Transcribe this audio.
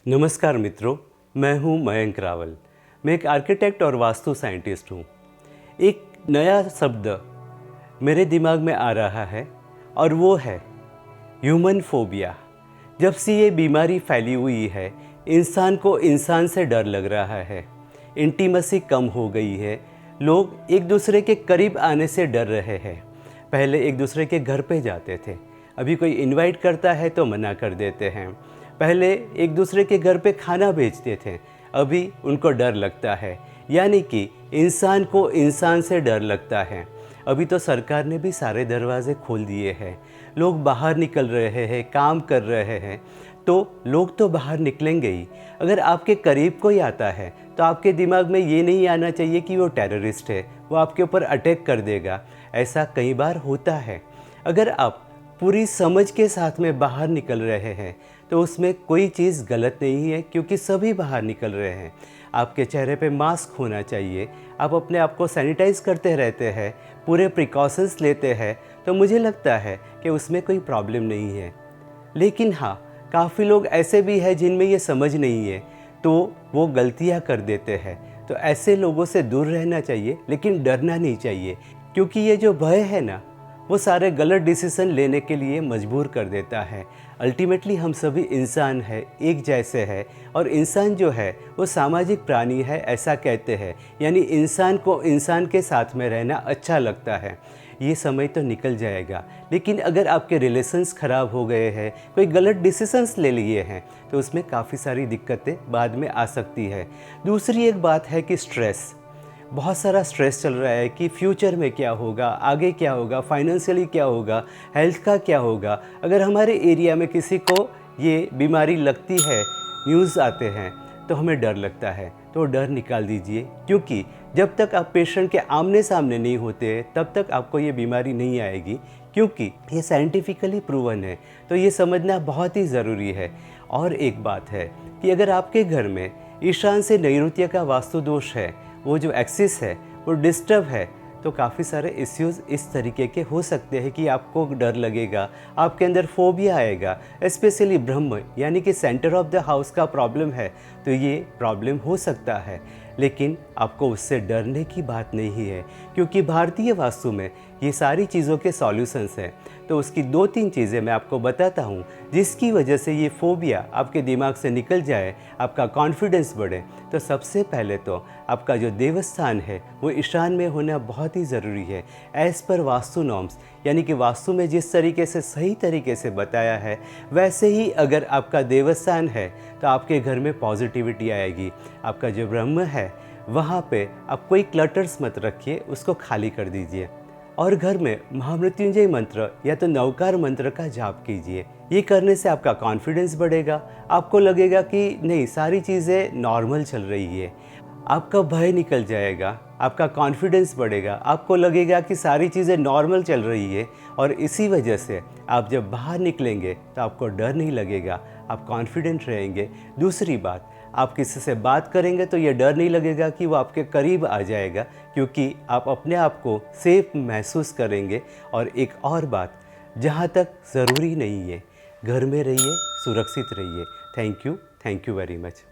नमस्कार मित्रों, मैं हूं मयंक रावल। मैं एक आर्किटेक्ट और वास्तु साइंटिस्ट हूं। एक नया शब्द मेरे दिमाग में आ रहा है और वो है ह्यूमन फोबिया। जब से ये बीमारी फैली हुई है, इंसान को इंसान से डर लग रहा है। इंटीमेसी कम हो गई है। लोग एक दूसरे के करीब आने से डर रहे हैं। पहले एक दूसरे के घर पे जाते थे, अभी कोई इनवाइट करता है तो मना कर देते हैं। पहले एक दूसरे के घर पे खाना भेजते थे, अभी उनको डर लगता है। यानी कि इंसान को इंसान से डर लगता है। अभी तो सरकार ने भी सारे दरवाजे खोल दिए हैं। लोग बाहर निकल रहे हैं, काम कर रहे हैं, तो लोग तो बाहर निकलेंगे ही। अगर आपके करीब कोई आता है तो आपके दिमाग में ये नहीं आना चाहिए कि वो टेररिस्ट है, वो आपके ऊपर अटैक कर देगा। ऐसा कई बार होता है। अगर आप पूरी समझ के साथ में बाहर निकल रहे हैं तो उसमें कोई चीज़ गलत नहीं है, क्योंकि सभी बाहर निकल रहे हैं। आपके चेहरे पे मास्क होना चाहिए, आप अपने आप को सैनिटाइज़ करते रहते हैं, पूरे प्रिकॉशंस लेते हैं, तो मुझे लगता है कि उसमें कोई प्रॉब्लम नहीं है। लेकिन हाँ, काफ़ी लोग ऐसे भी हैं जिनमें ये समझ नहीं है, तो वो गलतियाँ कर देते हैं। तो ऐसे लोगों से दूर रहना चाहिए, लेकिन डरना नहीं चाहिए, क्योंकि ये जो भय है ना, वो सारे गलत डिसीज़न लेने के लिए मजबूर कर देता है। अल्टीमेटली हम सभी इंसान हैं, एक जैसे हैं, और इंसान जो है वो सामाजिक प्राणी है, ऐसा कहते हैं। यानी इंसान को इंसान के साथ में रहना अच्छा लगता है। ये समय तो निकल जाएगा, लेकिन अगर आपके रिलेशंस ख़राब हो गए हैं, कोई गलत डिसीजंस ले लिए हैं, तो उसमें काफ़ी सारी दिक्कतें बाद में आ सकती है। दूसरी एक बात है कि स्ट्रेस, बहुत सारा स्ट्रेस चल रहा है कि फ्यूचर में क्या होगा, आगे क्या होगा, फाइनेंशियली क्या होगा, हेल्थ का क्या होगा। अगर हमारे एरिया में किसी को ये बीमारी लगती है, न्यूज़ आते हैं, तो हमें डर लगता है। तो डर निकाल दीजिए, क्योंकि जब तक आप पेशेंट के आमने सामने नहीं होते तब तक आपको ये बीमारी नहीं आएगी, क्योंकि ये साइंटिफिकली प्रूवन है। तो ये समझना बहुत ही ज़रूरी है। और एक बात है कि अगर आपके घर में ईशान से नैऋत्य का वास्तु दोष है, वो जो एक्सिस है वो डिस्टर्ब है, तो काफ़ी सारे इश्यूज़ इस तरीके के हो सकते हैं कि आपको डर लगेगा, आपके अंदर फोबिया आएगा। स्पेशली ब्रह्म यानी कि सेंटर ऑफ द हाउस का प्रॉब्लम है, तो ये प्रॉब्लम हो सकता है। लेकिन आपको उससे डरने की बात नहीं है, क्योंकि भारतीय वास्तु में ये सारी चीज़ों के सॉल्यूशंस हैं। तो उसकी 2-3 चीज़ें मैं आपको बताता हूँ, जिसकी वजह से ये फोबिया आपके दिमाग से निकल जाए, आपका कॉन्फिडेंस बढ़े। तो सबसे पहले तो आपका जो देवस्थान है वो ईशान में होना बहुत ही ज़रूरी है, एज़ पर वास्तु नॉर्म्स। यानी कि वास्तु में जिस तरीके से सही तरीके से बताया है, वैसे ही अगर आपका देवस्थान है तो आपके घर में पॉजिटिविटी आएगी। आपका जो ब्रह्म है वहाँ पे आप कोई क्लटर्स मत रखिए, उसको खाली कर दीजिए। और घर में महामृत्युंजय मंत्र या तो नवकार मंत्र का जाप कीजिए। ये करने से आपका कॉन्फिडेंस बढ़ेगा, आपको लगेगा कि नहीं, सारी चीज़ें नॉर्मल चल रही है। आपका भय निकल जाएगा, आपका कॉन्फिडेंस बढ़ेगा, आपको लगेगा कि सारी चीज़ें नॉर्मल चल रही है, और इसी वजह से आप जब बाहर निकलेंगे तो आपको डर नहीं लगेगा, आप कॉन्फिडेंट रहेंगे। दूसरी बात, आप किसी से बात करेंगे तो ये डर नहीं लगेगा कि वो आपके करीब आ जाएगा, क्योंकि आप अपने आप को सेफ महसूस करेंगे। और एक और बात, जहाँ तक ज़रूरी नहीं है, घर में रहिए, सुरक्षित रहिए। Thank you very much.